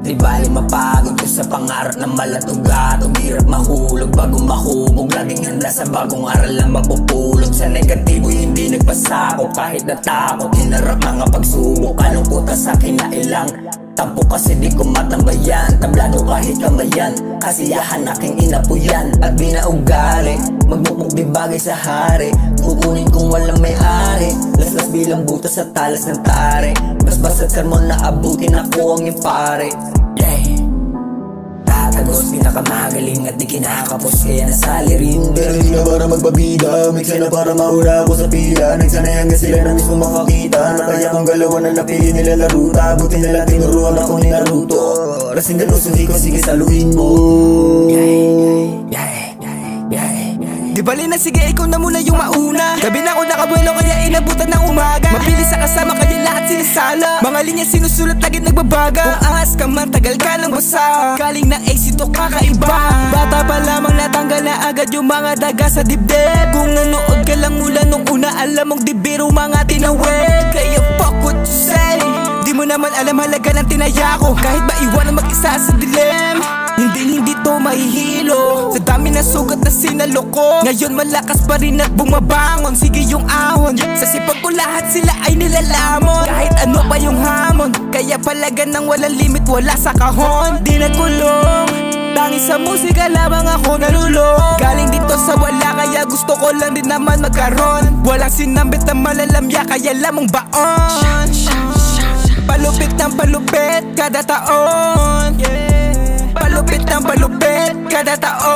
Di bali mapagod ko sa pangarap na malatugat. Hirap mahulog bago mahubog. Laging handa sa bagong aral na mapupulog. Sa negatibo hindi nagpasako. Kahit natakot, hinarap mga pagsubok. Kalungkot ka sa'kin na ilang tampo kasi di ko matambayan. Tablado kahit kamayan, kasiyahan aking inapuyan. At binaugali, magmukmuk di bagay sa hari. Kukunin kung walang may-ari. Laslas bilang butas sa talas ng tare. Basbas at sermon na abutin ako ang impare. Tatagos, pinakamagaling at di kinakapos. Kaya nasali rin, pero di na para magpabida. Mix na para mauna ako sa pila. Nagsanay hanggang sila na mismo makakita. Nakaya kong galawan na napili nila laruta. Buti na lang tinuruan ako ni Naruto. Rasing galuso, di ko sige saluhin mo. Di bali na sige, ikaw na muna yung mauna. Gabi na ako nakabuelo kaya inabutan ng umaga. Mabilis sa kasama kaya lahat sinisala. Mga linya sinusulat lagi nagbabaga. Kung ahas ka man tagal ka lang basa. Kaling na ace ito kakaiba. Bata pa lamang natanggal na agad yung mga daga sa dibdib. Kung nanood ka lang mula nung una, alam mong di biro mga tinawid. Kaya fuck what you say. Di mo naman alam halaga ng tinaya ko. Kahit ba iwanan mag-isa sa dilim, hindi to mahihilo. Sa dami na sugat na sinalo ko, ngayon malakas pa rin at bumabangon. Sige yung ahon, sa sipag ko lahat sila ay nilalamon. Kahit ano pa yung hamon, kaya palagan ng walang limit wala sa kahon. Di nagkulong, tangis sa musika lamang ako nalulong. Galing dito sa wala kaya gusto ko lang din naman magkaroon. Walang sinambit na malalamya kaya lamang baon. Palupit ng palupit kada taon. Palupit ng palupit kada taon.